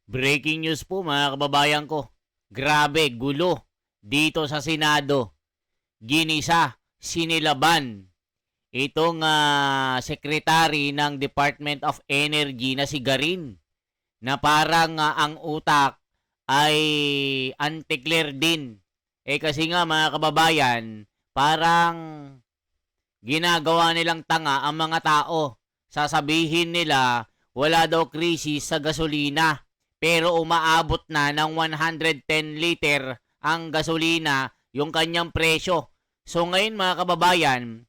Breaking news po mga kababayan ko. Grabe, gulo. Dito sa Senado, ginisa, sinilaban itong secretary ng Department of Energy na si Garin na parang ang utak ay anti-clear din. Kasi nga mga kababayan, parang ginagawa nilang tanga ang mga tao. Sasabihin nila wala daw krisis sa gasolina pero umaabot na ng 110 liter ang gasolina yung kanyang presyo. So ngayon mga kababayan,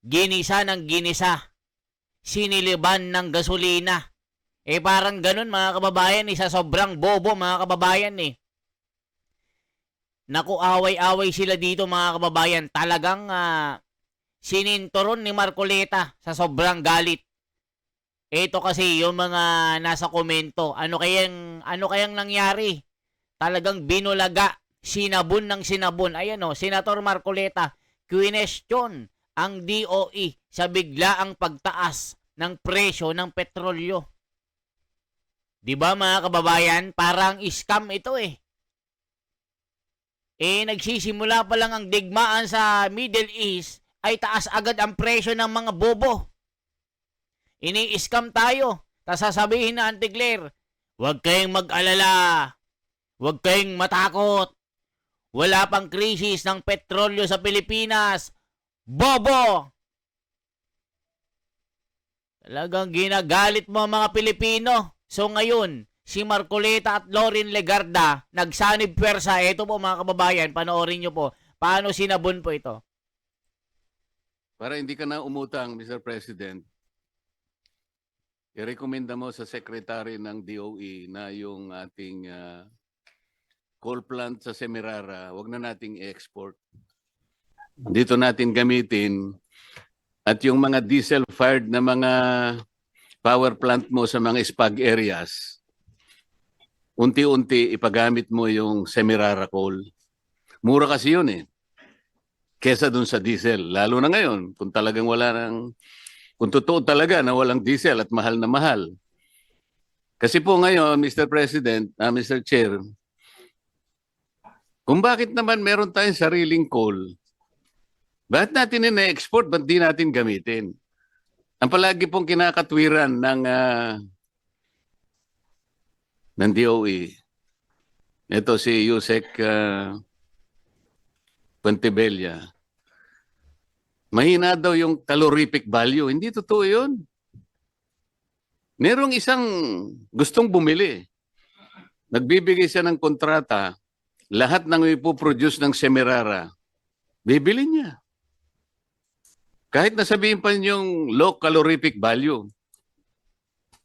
ginisa ng ginisa, siniliban ng gasolina. Parang ganun mga kababayan, sa sobrang bobo mga kababayan Naku, away-away sila dito mga kababayan. Talagang sininturon ni Marcoleta sa sobrang galit. Ito kasi yung mga nasa komento, ano kayang nangyari? Talagang binulaga, sinabon ng sinabon. Ayan Senator Marcoleta, question ang DOE sa biglaang pagtaas ng presyo ng petrolyo. 'Di ba mga kababayan, parang scam ito nagsisimula pa lang ang digmaan sa Middle East ay taas agad ang presyo ng mga bobo. Ini-scam tayo. Tapos sasabihin na anti-Claire, huwag kayong mag-alala. Huwag kayong matakot. Wala pang krisis ng petrolyo sa Pilipinas. Bobo! Talagang ginagalit mo ang mga Pilipino. So ngayon, si Marcoleta at Loren Legarda nagsanib pwersa. Ito po mga kababayan, panoorin nyo po. Paano sinabon po ito? Para hindi ka na umutang, Mr. President, i-recommenda mo sa Secretary ng DOE na yung ating coal plant sa Semirara, wag na nating i-export. Dito natin gamitin at yung mga diesel-fired na mga power plant mo sa mga spag areas, unti-unti ipagamit mo yung Semirara coal. Mura kasi yun kesa dun sa diesel. Lalo na ngayon, kung talagang kung totoo talaga na walang diesel at mahal na mahal. Kasi po ngayon, Mr. President, Mr. Chair, kung bakit naman meron tayong sariling coal, bakit natin ina-export, ba't di natin gamitin? Ang palagi pong kinakatwiran ng DOE, ito si Yusek Pontebella, mahina daw yung calorific value. Hindi totoo yun. Merong isang gustong bumili. Nagbibigay siya ng kontrata, lahat ng ipoproduce ng Semirara, bibili niya. Kahit nasabihin pa yung low calorific value.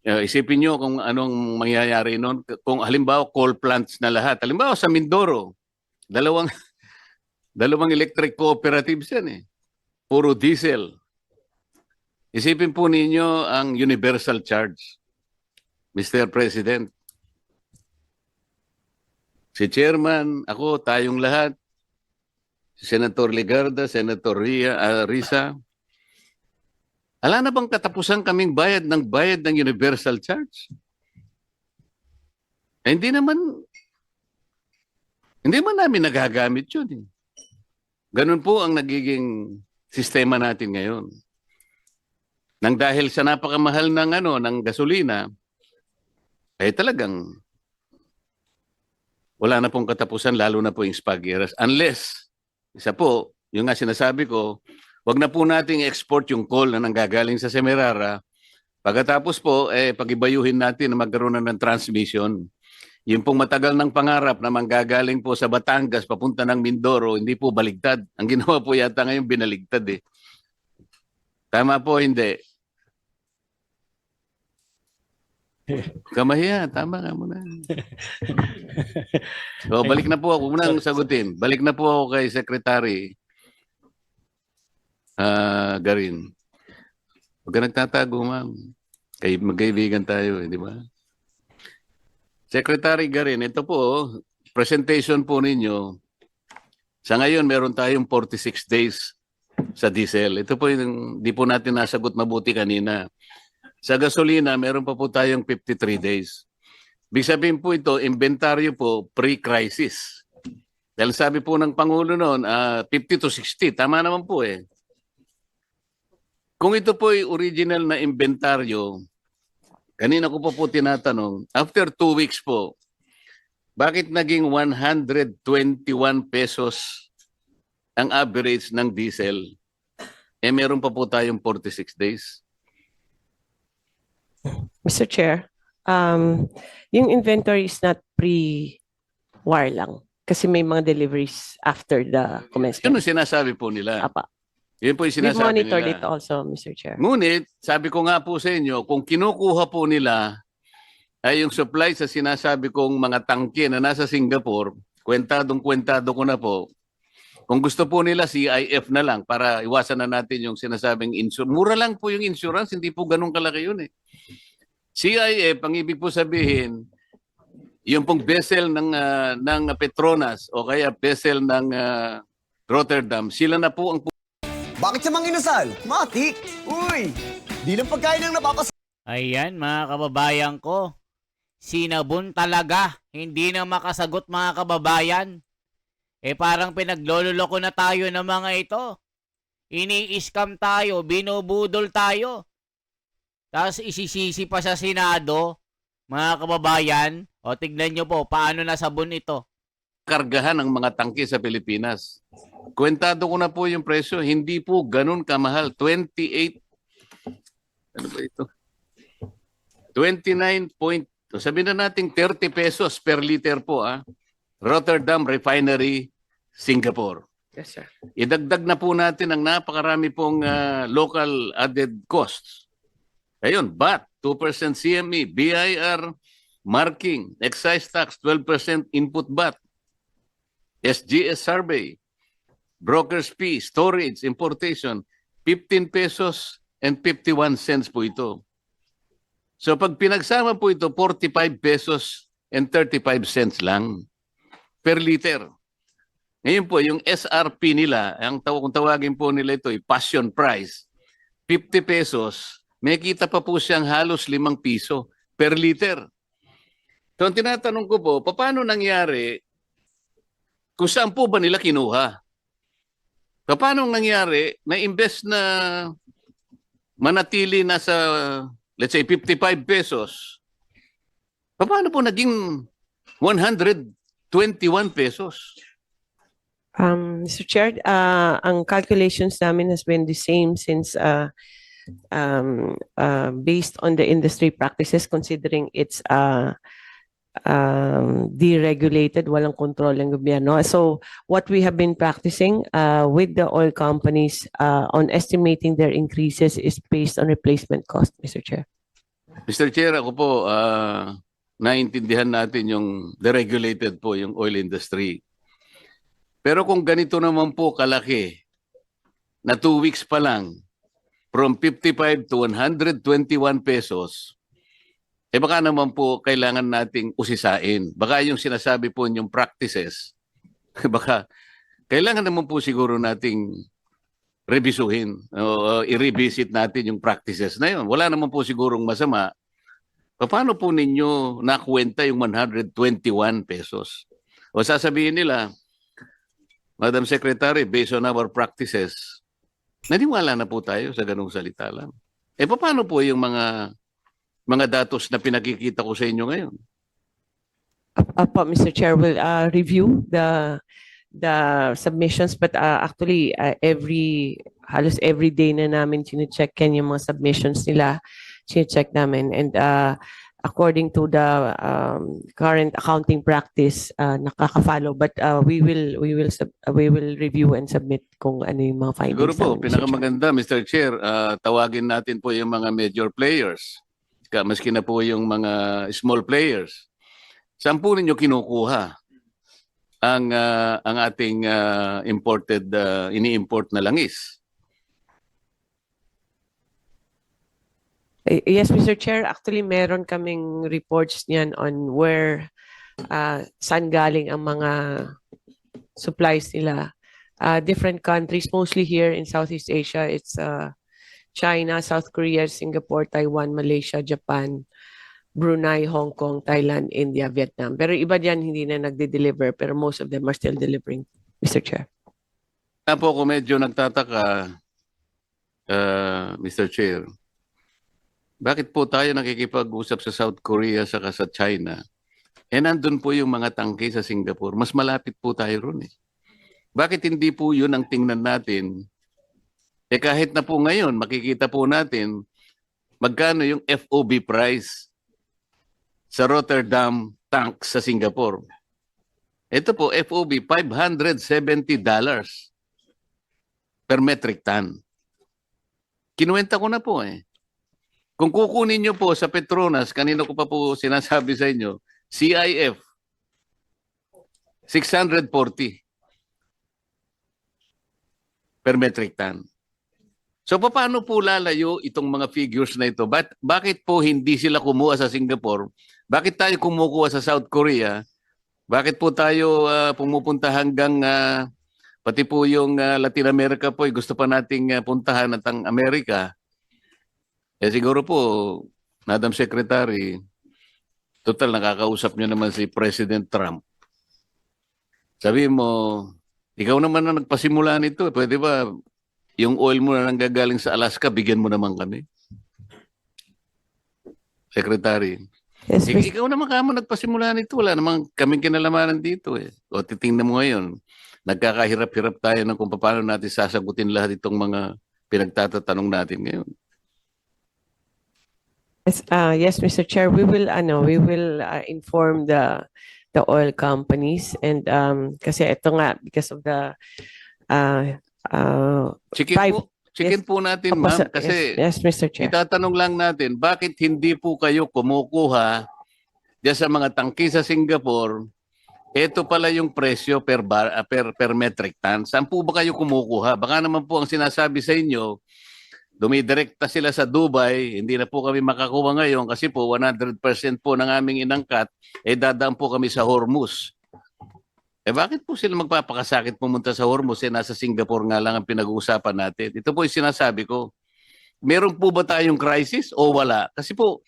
Isipin nyo kung anong mangyayari noon. Kung halimbawa coal plants na lahat. Halimbawa sa Mindoro, dalawang electric cooperatives yan Puro diesel. Isipin po ninyo ang universal charge, Mr. President. Si Chairman, ako, tayong lahat, si Senator Legarda, Senator Risa, ala na bang katapusan kaming bayad ng universal charge? Hindi man namin nagagamit yun Ganun po ang nagiging sistema natin ngayon. Nang dahil sa napakamahal ng gasolina, talagang wala na pong katapusan, lalo na po yung spag areas. Unless, isa po, yung nga sinasabi ko, wag na po nating export yung coal na nanggagaling sa Semirara. Pagkatapos po, pagibayuhin natin na magkaroon na ng transmission. Yung pong matagal ng pangarap na manggagaling po sa Batangas papunta ng Mindoro, hindi po baligtad. Ang ginawa po yata ngayon binaligtad Tama po, hindi. Kamahiya, tama nga muna. So, balik na po ako. Munang sagutin. Balik na po ako kay Secretary Garin. Huwag ka nagtatago, ma'am. Magkaibigan tayo, di ba? Secretary Garin, ito po, presentation po ninyo. Sa ngayon, meron tayong 46 days sa diesel. Ito po yung di po natin nasagot mabuti kanina. Sa gasolina, meron pa po tayong 53 days. Ibig sabihin po ito, inventaryo po pre-crisis. Dahil sabi po ng Pangulo noon, 50 to 60. Tama naman po eh. Kung ito po ay original na inventaryo, kanina ko po tinatanong, after 2 weeks po, bakit naging 121 pesos ang average ng diesel? Eh meron pa po tayong 46 days. Mr. Chair, yung inventory is not pre-war lang. Kasi may mga deliveries after the Yun commencement. ang sinasabi po nila. Apa. Yun po yung We sinasabi monitored nila. it also, Mr. Chair. Ngunit, sabi ko nga po sa inyo, kung kinukuha po nila ay yung supply sa sinasabi kong mga tangke na nasa Singapore, kwentado ko na po, kung gusto po nila CIF na lang para iwasan na natin yung sinasabing insurance. Mura lang po yung insurance, hindi po ganun kalaki yun eh. CIF, ang ibig po sabihin, yung pong vessel ng Petronas o kaya vessel ng Rotterdam, sila na po ang Bakit siya manginasal? Matik! Uy! Di lang pagkain ang napapas... Ayan, mga kababayan ko. Sinabon talaga. Hindi na makasagot, mga kababayan. Eh parang pinaglololoko na tayo ng mga ito. Ini-scam tayo, binubudol tayo. Tapos isisisi pa sa Senado, mga kababayan. O tignan nyo po, paano nasabon ito. kargahan ng mga tangke sa Pilipinas. Kwentado ko na po yung presyo, hindi po ganun kamahal. 28, ano ba ito? 29 point, sabihin na natin 30 pesos per liter po. Rotterdam Refinery, Singapore. Yes, sir. Idagdag na po natin ang napakarami pong local added costs. Ayun, VAT, 2% CME, BIR, marking, excise tax, 12% input VAT, SGS survey, broker's fee, storage, importation, 15 pesos and 51 cents po ito. So pag pinagsama po ito, 45 pesos and 35 cents lang per liter. Ngayon po, yung SRP nila, kung tawagin po nila ito, passion price, 50 pesos, may kita pa po siyang halos 5 piso per liter. So ang tinatanong ko po, paano nangyari kung saan po ba nila kinuha? Paano nangyari na imbes na manatili na sa, let's say, 55 pesos, paano po naging 121 pesos? Mr. Chair, ang calculations namin has been the same since based on the industry practices, considering it's deregulated, walang kontrol ng gobyerno. So what we have been practicing with the oil companies on estimating their increases is based on replacement cost, Mr. Chair. Mr. Chair, ako po, naintindihan natin yung deregulated po yung oil industry. Pero kung ganito naman po kalaki, na 2 weeks pa lang, from 55 to 121 pesos, baka naman po kailangan nating usisain. Baka yung sinasabi po yung practices, baka kailangan naman po siguro nating revisuhin o i-revisit natin yung practices na yun. Wala naman po sigurong masama. Paano po ninyo nakuwenta yung 121 pesos? O sasabihin nila, Madam Secretary, based on our practices, naniwala na po tayo sa ganung salita lang. Paano po yung mga datos na pinakikita ko sa inyo ngayon? Apo, Mr. Chair, will review the submissions, but actually halos every day na namin chine-check yung mga submissions nila, chine-check namin, and according to the current accounting practice, nakaka-follow, but we will review and submit kung ano yung mga findings. Siguro po, namin, Mr. Chair. pinakamaganda, Mr. Chair, tawagin natin po yung mga major players, maski na po yung mga small players. Saan po ninyo kinukuha ang ating imported, ini-import na langis? Yes, Mr. Chair. Actually, meron kaming reports niyan on where saan galing ang mga supplies nila. Different countries, mostly here in Southeast Asia. It's China, South Korea, Singapore, Taiwan, Malaysia, Japan, Brunei, Hong Kong, Thailand, India, Vietnam. Pero iba diyan hindi na nagde-deliver pero most of them are still delivering, Mr. Chair. Kaya po ako medyo nagtataka, Mr. Chair, bakit po tayo nakikipag-usap sa South Korea saka sa China? Nandun po yung mga tangke sa Singapore. Mas malapit po tayo ron eh. Bakit hindi po yun ang tingnan natin? Kahit na po ngayon, makikita po natin magkano yung FOB price sa Rotterdam tank sa Singapore. Ito po, FOB, $570 per metric ton. Kinuwenta ko na po eh. Kung kukunin nyo po sa Petronas, kanino ko pa po sinasabi sa inyo, CIF, 640 per metric ton. So paano po lalayo itong mga figures na ito? Bakit po hindi sila kumuha sa Singapore? Bakit tayo kumukuha sa South Korea? Bakit po tayo pumupunta hanggang pati po yung Latin America po, gusto pa nating puntahan at ang Amerika? Siguro po, Madam Secretary, total nakakausap niyo naman si President Trump. Sabi mo, ikaw naman na nagpasimula nito. Pwede ba yung oil mo na nanggagaling sa Alaska, bigyan mo naman kami? Secretary. Yes, Mr. Ikaw naman kamo nagpasimula nito. Wala namang kaming kinalamanan dito eh. O titingnan mo ngayon, nagkakahirap-hirap tayo ng kung paano natin sasagutin lahat itong mga pinagtatatanong natin ngayon. Yes, Mr. Chair, we will inform the oil companies and kasi ito nga because of the Chicken po natin, ma'am, kasi yes, Mr. Chair. itatanong lang natin, bakit hindi po kayo kumukuha diyan sa mga tangki sa Singapore? Ito pala yung presyo per metric ton. Saan po ba kayo kumukuha? Baka naman po ang sinasabi sa inyo, dumidirekta sila sa Dubai, hindi na po kami makakuha ngayon kasi po 100% po ng aming inangkat, dadaan po kami sa Hormuz. Bakit po sila magpapakasakit pumunta sa Hormuz? Nasa Singapore nga lang ang pinag-uusapan natin. Ito po yung sinasabi ko. Meron po ba tayong crisis o wala? Kasi po,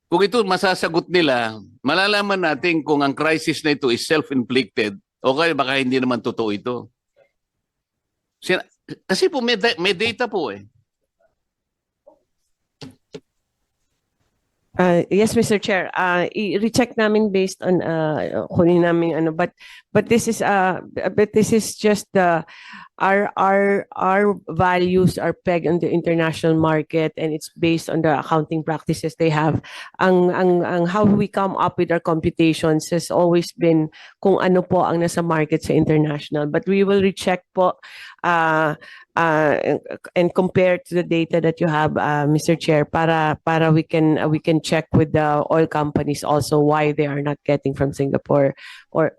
kung ito masasagot nila, malalaman natin kung ang crisis na ito is self-inflicted o kaya baka hindi naman totoo ito. Kasi po may data po eh. Yes, Mr. Chair. I-recheck namin based on kunin namin but this is just our values are pegged on the international market and it's based on the accounting practices they have. Ang how we come up with our computations has always been kung ano po ang nasa market sa international, but we will recheck po and compare to the data that you have, Mr. Chair, para we can check with the oil companies also why they are not getting from Singapore or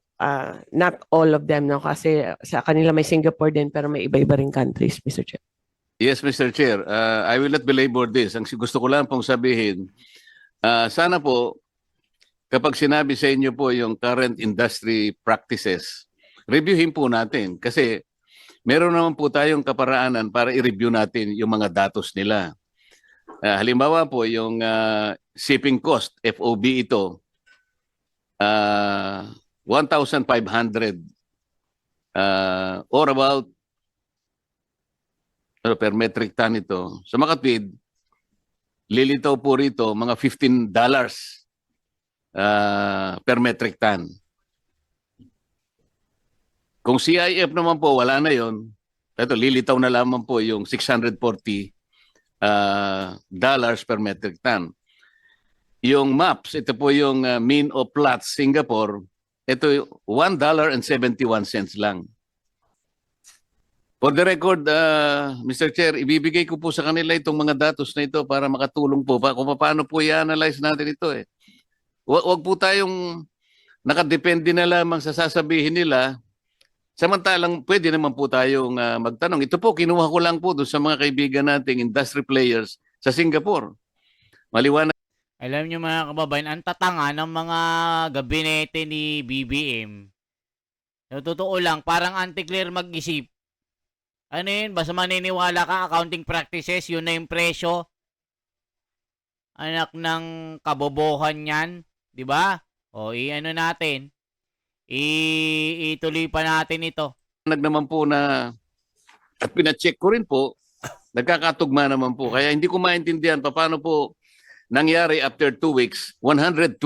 not all of them, no? Kasi sa kanila may Singapore din pero may iba-iba ring countries, Mr. Chair. Yes, Mr. Chair. I will not belabor this. Ang gusto ko lang pong sabihin, sana po, kapag sinabi sa inyo po yung current industry practices, reviewin po natin. Kasi meron naman po tayong kaparaanan para i-review natin yung mga datos nila. Halimbawa po, yung shipping cost, FOB ito, 1,500 or about per metric ton ito. Sa Makatwid, lilitaw po rito mga $15 per metric ton. Kung CIF naman po, wala na yon. Ito, lilitaw na lamang po yung $640 per metric ton. Yung MAPS, ito po yung mean of Platts Singapore, ito $1.71 lang. For the record, Mr. Chair, ibibigay ko po sa kanila itong mga datos na ito para makatulong po pa kung paano po i-analyze natin ito eh. Huwag po tayong nakadepende na lamang sa sasabihin nila. Samantalang pwede naman po tayong magtanong. Ito po, kinuha ko lang po doon sa mga kaibigan nating industry players sa Singapore. Maliwanag. Alam niyo mga kababayan, ang tatanga ng mga gabinete ni BBM. Sa totoo lang, parang anti-clear mag-isip. Ano yun? Basta maniniwala ka, accounting practices, yun na yung presyo. Anak ng kabobohan yan, 'di ba? O i-ano natin, ituloy pa natin ito. Naman po na, at pinacheck ko rin po, nagkakatugma naman po. Kaya hindi ko maintindihan paano po nangyari after 2 weeks, 121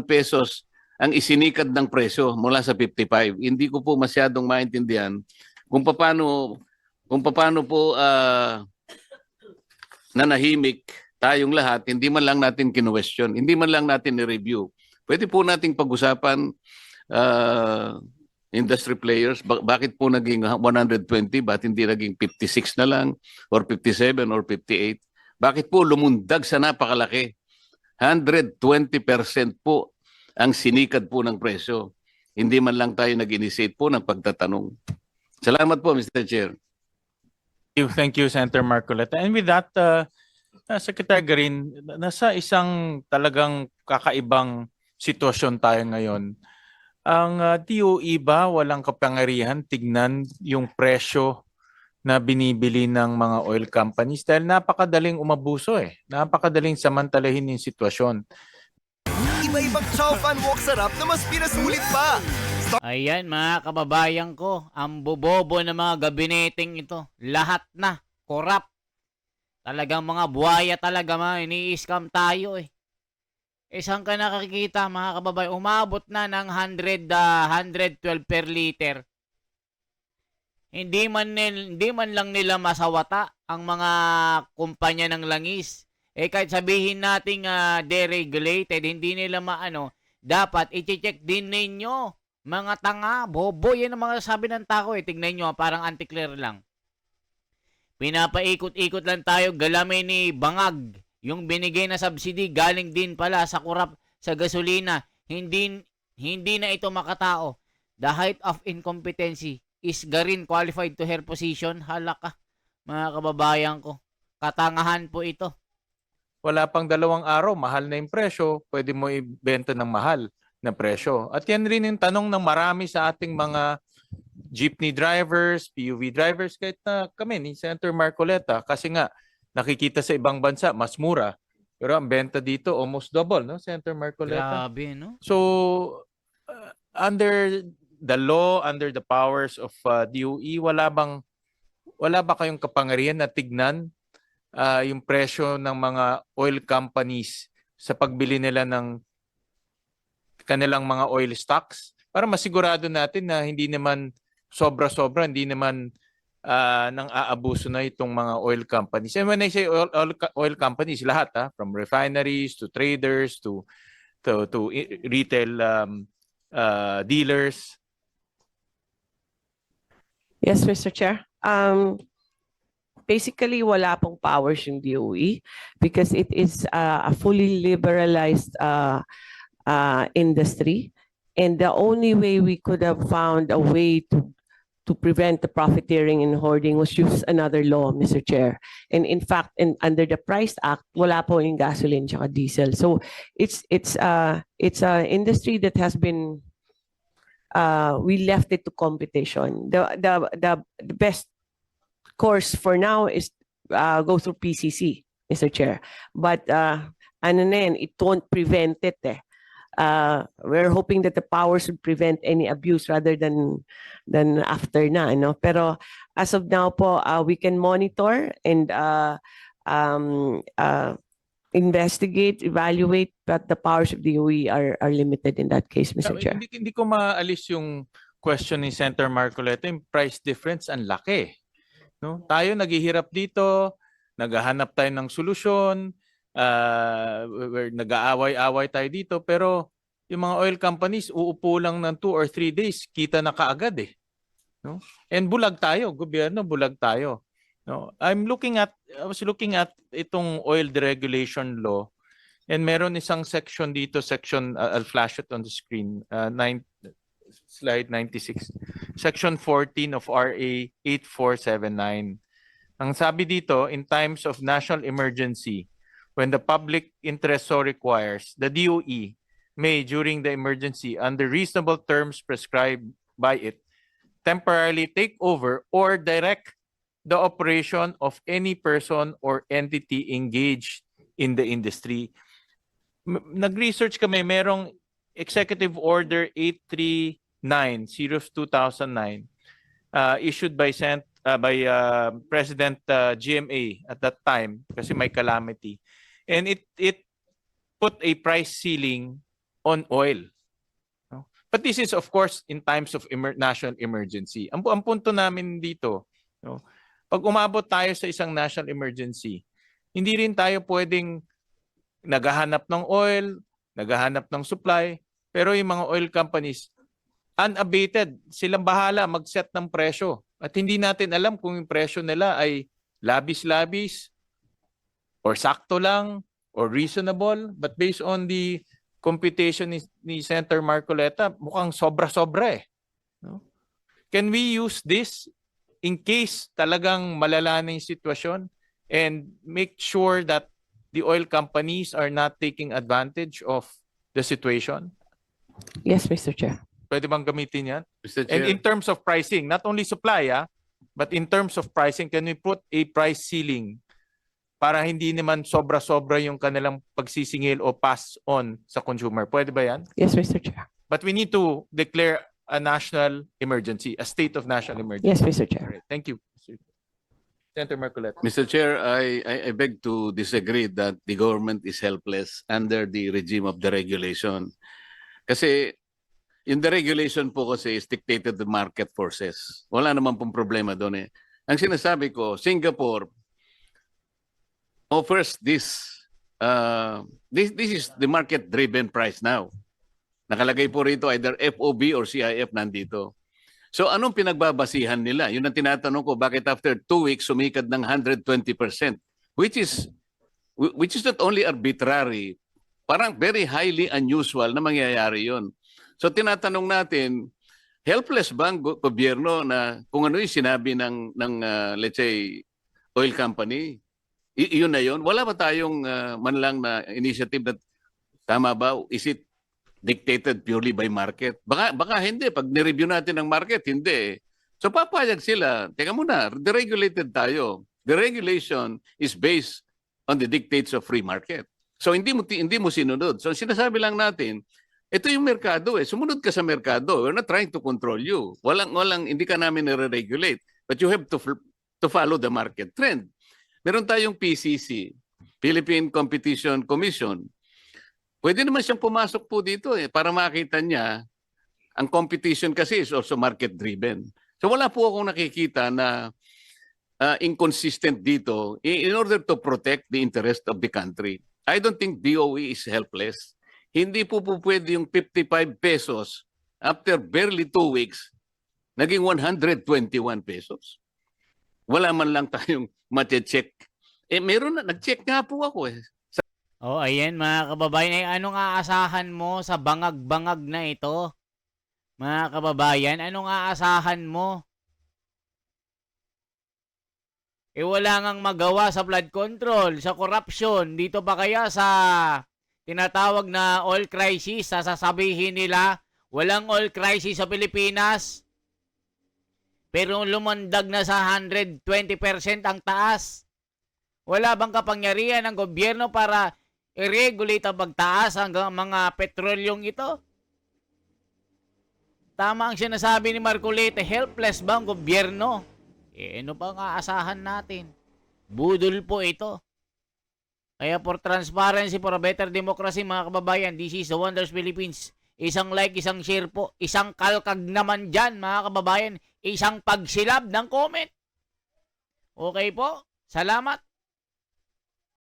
pesos ang isinikad ng presyo mula sa 55. Hindi ko po masyadong maintindihan kung paano po nanahimik tayong lahat, hindi man lang natin kinu-question, hindi man lang natin i-review. Pwede po nating pag-usapan, industry players, bakit po naging 120, bakit hindi naging 56 na lang, or 57 or 58? Bakit po lumundag sa napakalaki? 120% po ang sinikad po ng presyo. Hindi man lang tayo nag-initiate po ng pagtatanong. Salamat po, Mr. Chair. Thank you, Senator Marcoleta. And with that, Secretary Garin, nasa isang talagang kakaibang sitwasyon tayo ngayon. Ang DOE ba walang kapangyarihan tignan yung presyo na binibili ng mga oil companies dahil napakadaling umabuso eh. Napakadaling samantalahin yung sitwasyon. Iba-ibang chow fan walk sarap na mas pinasulit pa. Ayan mga kababayan ko, ang bobobo ng mga gabineteng ito. Lahat na, korap. Talagang mga buhaya talaga ini-scam tayo eh. Saan ka nakakita mga kababayan? Umabot na ng 112 per liter. Hindi man lang nila masawata ang mga kumpanya ng langis. Kahit sabihin nating deregulated, hindi nila dapat i-check din ninyo. Mga tanga, bobo, yan ang mga sabi ng tao Tignan nyo, parang anti-clear lang. Pinapaikot-ikot lang tayo, galamay ni Bangag. Yung binigay na subsidy, galing din pala sa kurap sa gasolina. Hindi na ito makatao. The height of incompetency is Garin qualified to her position. Hala ka, mga kababayan ko. Katangahan po ito. Wala pang 2 araw, mahal na yung presyo, pwede mo ibenta ng mahal na presyo. At yan rin yung tanong ng marami sa ating mga jeepney drivers, PUV drivers, kahit na kami ni Senator Marcoleta, kasi nga nakikita sa ibang bansa mas mura. Pero ang benta dito almost double, no, Senator Marcoleta? Grabe, no? So under the law, under the powers of DOE, wala ba kayong kapangyarihan na tignan yung presyo ng mga oil companies sa pagbili nila ng kanilang mga oil stocks para masigurado natin na hindi naman sobra-sobra, hindi naman nang aabuso na itong mga oil companies. And when I say oil companies, lahat from refineries to traders to retail dealers. Yes, Mr. Chair. Basically, wala pong powers yung DOE because it is a fully liberalized industry. And the only way we could have found a way to prevent the profiteering and hoarding was use another law, Mr. Chair. And in fact, under the Price Act, wala po yung gasoline tsaka diesel. So it's a industry that has been we left it to competition. The best course for now is go through PCC, Mr. Chair. But it won't prevent it we're hoping that the powers would prevent any abuse rather than after na, Pero as of now po, we can monitor and investigate, evaluate, but the powers of the DOE are limited in that case, Mr. Chair. Hindi ko maalis yung question ni Senator Marcoleta, yung price difference ang laki. No? Tayo naghihirap dito, naghahanap tayo ng solusyon, nag-aaway-away tayo dito, pero yung mga oil companies uupo lang ng 2 or 3 days, kita na kaagad no? And bulag tayo, gobyerno, bulag tayo. No? I was looking at itong oil deregulation law, and meron isang section dito, I'll flash it on the screen, slide 96, section 14 of RA 8479. Ang sabi dito, in times of national emergency, when the public interest so requires, the DOE may, during the emergency, under reasonable terms prescribed by it, temporarily take over or direct the operation of any person or entity engaged in the industry. Nag-research kami, merong Executive Order 839 series 2009 issued by President GMA at that time kasi may calamity. And it put a price ceiling on oil. No? But this is of course in times of national emergency. Ang punto namin dito, no, pag umabot tayo sa isang national emergency, hindi rin tayo pwedeng naghahanap ng oil, naghahanap ng supply, pero yung mga oil companies, unabated, silang bahala mag-set ng presyo. At hindi natin alam kung yung presyo nila ay labis-labis, or sakto lang, or reasonable. But based on the computation ni Senator Marcoleta, mukhang sobra-sobra eh. No? Can we use this in case talagang malala na yung sitwasyon and make sure that the oil companies are not taking advantage of the situation? Yes, Mr. Chair. Pwede bang gamitin yan? Mr. And Chair, in terms of pricing, not only supply, but in terms of pricing, can we put a price ceiling para hindi naman sobra-sobra yung kanilang pagsisingil o pass on sa consumer? Pwede ba yan? Yes, Mr. Chair. But we need to declare a national emergency, a state of national emergency. Yes, Mr. All Chair. right. Thank you. Senator Marcoleta. Mr. Chair, I beg to disagree that the government is helpless under the regime of the regulation. Kasi yung the regulation po kasi is dictated the market forces. Wala naman pong problema doon eh. Ang sinasabi ko, Singapore offers this is the market-driven price now. Nakalagay po rito either FOB or CIF nandito. So anong pinagbabasihan nila? Yun ang tinatanong ko, bakit after 2 weeks sumikad ng 120%? Which is not only arbitrary, parang very highly unusual na mangyayari yun. So tinatanong natin, helpless ba ang gobyerno na kung ano yung sinabi ng let's say, oil company? Iyon na yun? Wala ba tayong man lang na initiative na tama ba? Is it dictated purely by market? Baka hindi. Pag nireview natin ang market, hindi. So papayag sila. Teka muna, deregulated tayo. The regulation is based on the dictates of free market. So hindi mo sinunod. So sinasabi lang natin, ito yung merkado eh. Sumunod ka sa merkado. We're not trying to control you. Hindi ka namin nire-regulate. But you have to follow the market trend. Meron tayong PCC, Philippine Competition Commission. Pwede naman siyang pumasok po dito eh, para makita niya ang competition kasi is also market-driven. So wala po akong nakikita na inconsistent dito in order to protect the interest of the country. I don't think DOE is helpless. Hindi po pwede yung 55 pesos after barely 2 weeks, naging 121 pesos. Wala man lang tayong mati-check. Meron na, nag-check nga po ako eh. Oh, ayan mga kababayan, anong aasahan mo sa bangag-bangag na ito? Mga kababayan, anong aasahan mo? Wala ngang magawa sa flood control, sa corruption, dito pa kaya sa tinatawag na oil crisis, sasabihin nila, walang oil crisis sa Pilipinas, pero lumandag na sa 120% ang taas. Wala bang kapangyarihan ng gobyerno para i-regulate ang pagtaas hanggang mga petrolyong ito? Tama ang sinasabi ni Marcoleta, helpless ba ang gobyerno? Ano pa ang aasahan natin? Budol po ito. Kaya for transparency, for a better democracy, mga kababayan, this is the Wonders Philippines. Isang like, isang share po, isang kalkag naman dyan, mga kababayan, isang pagsilab ng comment. Okay po? Salamat.